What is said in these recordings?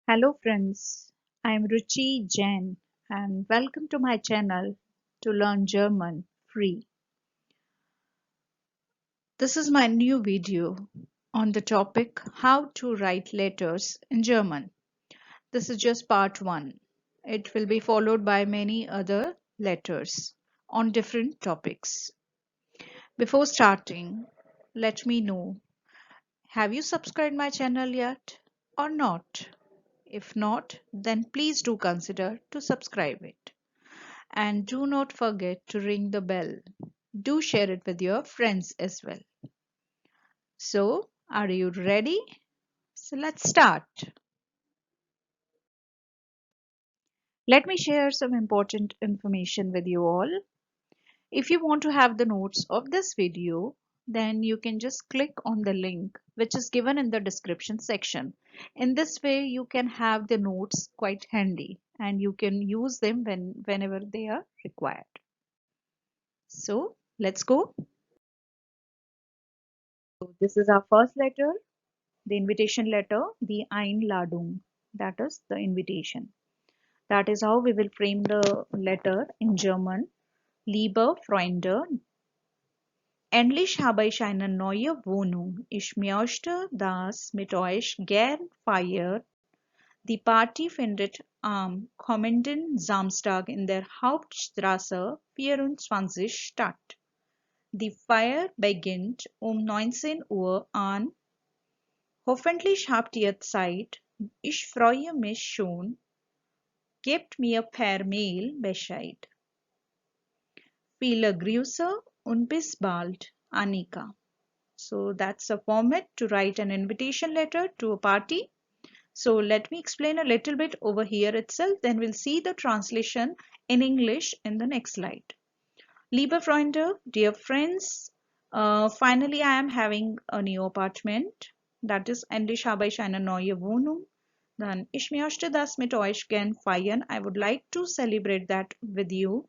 Hello friends, I'm Ruchi Jain and welcome to my channel to learn German free. This is my new video on the topic how to write letters in German. This is just part 1. It will be followed by many other letters on different topics. Before starting, let me know, have you subscribed my channel yet or not? If not, then please do consider to subscribe it. And do not forget to ring the bell. Do share it with your friends as well. So, are you ready? So, let's start. Let me share some important information with you all. If you want to have the notes of this video, then you can just click on the link which is given in the description section. In this way, you can have the notes quite handy and you can use them whenever they are required. So, let's go. So, this is our first letter. The invitation letter, the Einladung, that is the invitation. That is how we will frame the letter in German. Liebe Freunde, endlich habe ich eine neue Wohnung. Ich möchte das mit euch gern feiern. Die Party findet am kommenden Samstag in der Hauptstraße 24 statt. Die Feier beginnt 19 Uhr an. Hoffentlich habt ihr Zeit. Ich freue mich schon. Gebt mir per Mail Bescheid. Viele Grüße und bis bald, Annika. So that's a format to write an invitation letter to a party. So let me explain a little bit over here itself. Then we'll see the translation in English in the next slide. Liebe Freunde, dear friends, finally I am having a new apartment. That is, endlich habe ich eine neue Wohnung. Dann, ich möchte das mit euch gern feiern. I would like to celebrate that with you.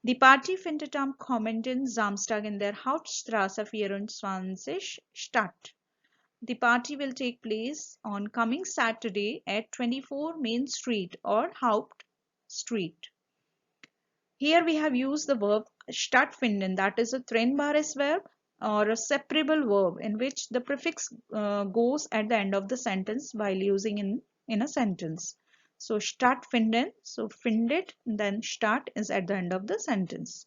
Die Party findet am kommenden Samstag in der Hauptstraße 24 statt. The party will take place on coming Saturday at 24 Main Street or Haupt Street. Here we have used the verb stattfinden, that is a trennbares verb or a separable verb in which the prefix goes at the end of the sentence while using in a sentence. So stattfinden, so findet, then statt is at the end of the sentence.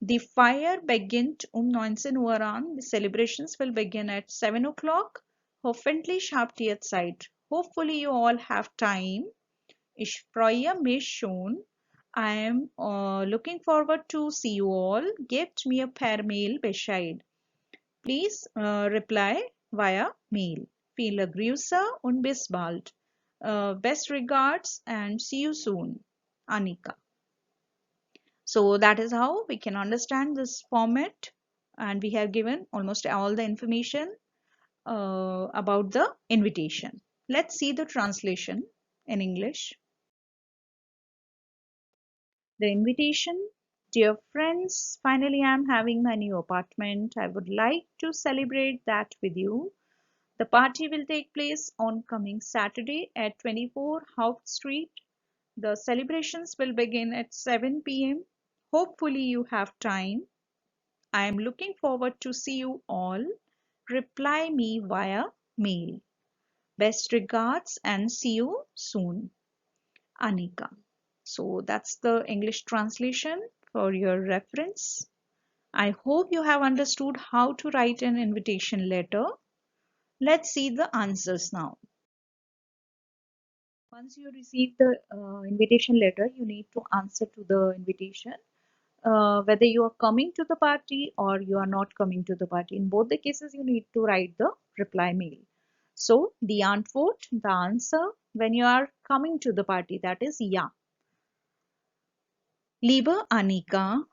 The fire beginnt 19 Uhr an. The celebrations will begin at 7 o'clock. Hoffentlich habt ihr Zeit. Hopefully you all have time. Ich freue mich schon. I am looking forward to see you all. Gebt mir per Mail Bescheid. Please reply via mail. Viele Grüße und bis bald. Best regards and see you soon. Annika. So that is how we can understand this format, and we have given almost all the information about the invitation. Let's see the translation in English. The invitation. Dear friends, finally I am having my new apartment. I would like to celebrate that with you. The party will take place on coming Saturday at 24 Haupt Street. The celebrations will begin at 7 p.m. Hopefully you have time. I am looking forward to see you all. Reply me via mail. Best regards and see you soon. Anika. So that's the English translation for your reference. I hope you have understood how to write an invitation letter. Let's see the answers now. Once you receive the invitation letter, you need to answer to the invitation. Whether you are coming to the party or you are not coming to the party. In both the cases, you need to write the reply mail. So, the Antwort, the answer, when you are coming to the party, that is Ja. Liebe Annika,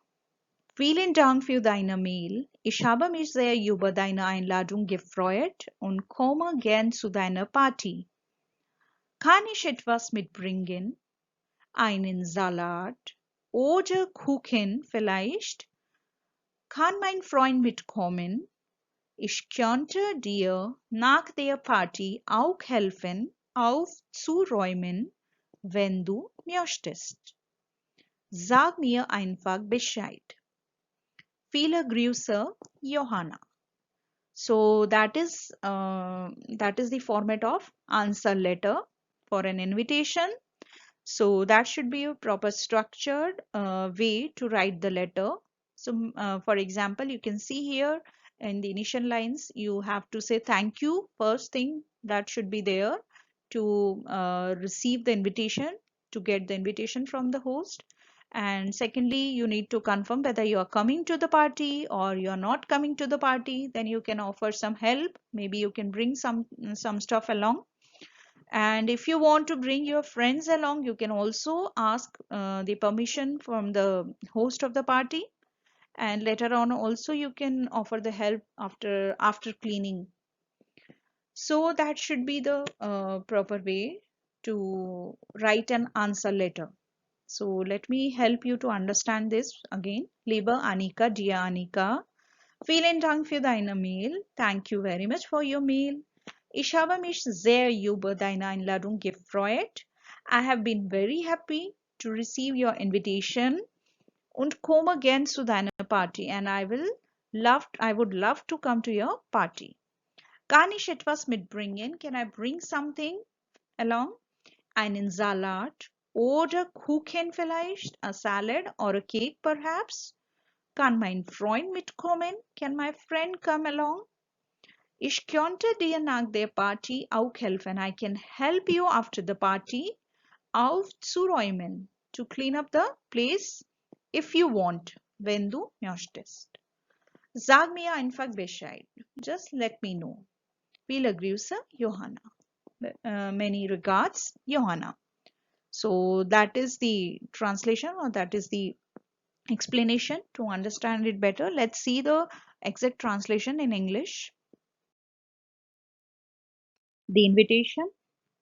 vielen Dank für deine Mail. Ich habe mich sehr über deine Einladung gefreut und komme gern zu deiner Party. Kann ich etwas mitbringen? Einen Salat oder Kuchen vielleicht? Kann mein Freund mitkommen? Ich könnte dir nach der Party auch helfen, auf zu räumen, wenn du möchtest. Sag mir einfach Bescheid. Viele Grüße, Johanna. So that is the format of answer letter for an invitation. So that should be a proper structured way to write the letter. So for example, you can see here in the initial lines, you have to say thank you. First thing that should be there to receive the invitation, to get the invitation from the host. And secondly, you need to confirm whether you are coming to the party or you are not coming to the party. Then you can offer some help. Maybe you can bring some stuff along. And if you want to bring your friends along, you can also ask the permission from the host of the party. And later on also you can offer the help after cleaning. So that should be the proper way to write an answer letter. So let me help you to understand this again. Liebe Annika, dear Annika, vielen Dank für deine Mail. Thank you very much for your mail. Ich habe mich sehr über deine Einladung gefreut. I have been very happy to receive your invitation und komme gern zu deiner Party and I would love to come to your party. Kann ich etwas mitbringen? Can I bring something along? Einen Salat oder Kuchen vielleicht? A salad or a cake perhaps? Kann mein Freund mitkommen? Can my friend come along? Ich könnte dir nach der Party auch helfen. I can help you after the party aufzuräumen. To clean up the place if you want. Wenn du möchtest. Sag mir einfach Bescheid. Just let me know. Viele Grüße, Johanna. Many regards, Johanna. So that is the translation, or that is the explanation. To understand it better, let's see the exact translation in English. The invitation,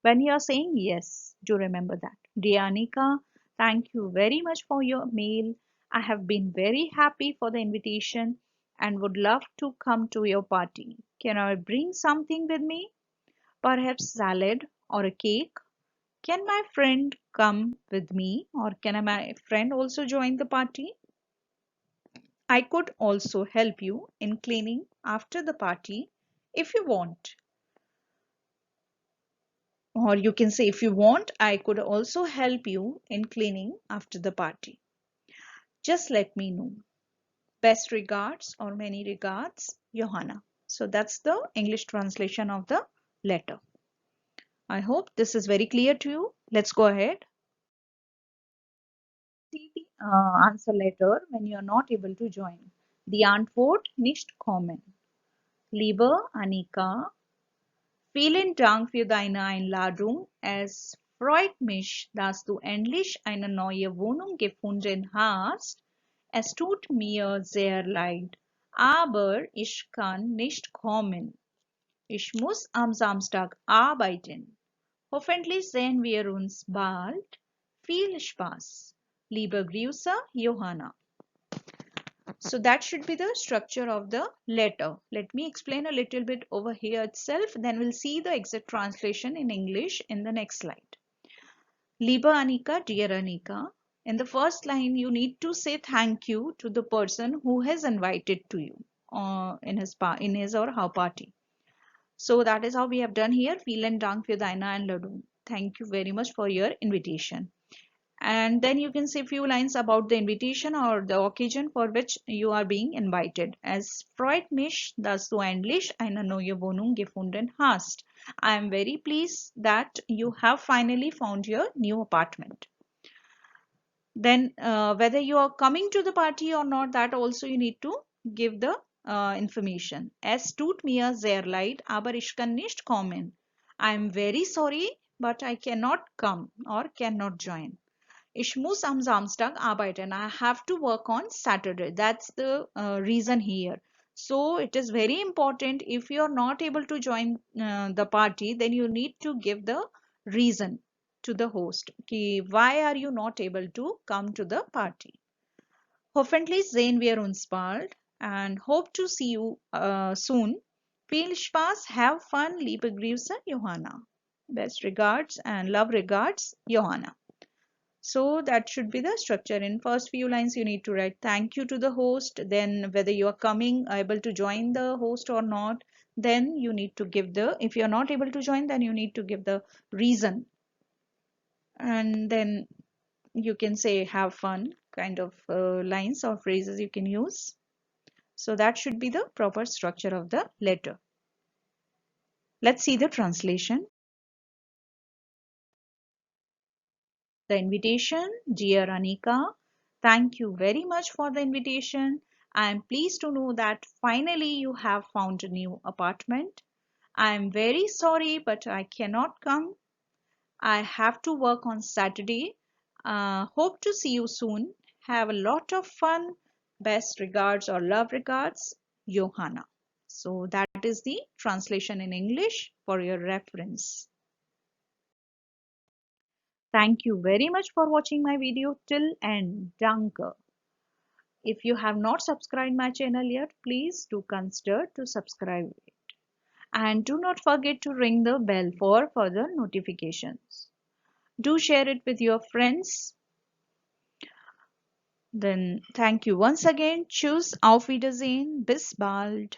when you are saying yes, do remember that. Dear Anika, thank you very much for your mail. I have been very happy for the invitation and would love to come to your party. Can I bring something with me? Perhaps salad or a cake? Can my friend come with me, or can my friend also join the party? I could also help you in cleaning after the party if you want. Or you can say, if you want, I could also help you in cleaning after the party. Just let me know. Best regards or many regards, Johanna. So that's the English translation of the letter. I hope this is very clear to you. Let's go ahead. See the answer letter when you are not able to join. Die Antwort nicht kommen. Liebe Annika, vielen Dank für deine Einladung. Es freut mich, dass du endlich eine neue Wohnung gefunden hast. Es tut mir sehr leid, aber ich kann nicht kommen. Ich muss am Samstag arbeiten. Hoffentlich sehen wir uns bald. Viel Spaß. Liebe Grüße, Johanna. So that should be the structure of the letter. Let me explain a little bit over here itself. Then we'll see the exact translation in English in the next slide. Liebe Anika, dear Anika. In the first line, you need to say thank you to the person who has invited to you in his or her party. So that is how we have done here. Vielen Dank für deine Einladung. Thank you very much for your invitation. And then you can say a few lines about the invitation or the occasion for which you are being invited. Es freut mich, dass du endlich eine neue Wohnung gefunden hast. I am very pleased that you have finally found your new apartment. Then whether you are coming to the party or not, that also you need to give the information. Es tut mir sehr leid, aber ich kann nicht kommen. I am very sorry, but I cannot come or cannot join. Ich muss am Samstag arbeiten. I have to work on Saturday. That's the reason here. So it is very important, if you are not able to join the party, then you need to give the reason to the host. Why are you not able to come to the party? Hoffentlich sehen wir uns bald and hope to see you soon. Viel Spaß, have fun, liebe Grüße, Johanna. Best regards and love regards, Johanna. So that should be the structure. In first few lines, you need to write thank you to the host, then whether you are coming, able to join the host or not, then you need to give the, if you're not able to join, then you need to give the reason. And then you can say have fun kind of lines or phrases you can use. So that should be the proper structure of the letter. Let's see the translation. The invitation. Dear Anika, thank you very much for the invitation. I am pleased to know that finally you have found a new apartment. I am very sorry, but I cannot come. I have to work on Saturday. Hope to see you soon. Have a lot of fun. Best regards or love regards, Johanna. So that is the translation in English for your reference. Thank you very much for watching my video till end. Danke. If you have not subscribed my channel yet, please do consider to subscribe it. And do not forget to ring the bell for further notifications. Do share it with your friends. Then thank you once again. Tschüss, auf Wiedersehen, bis bald.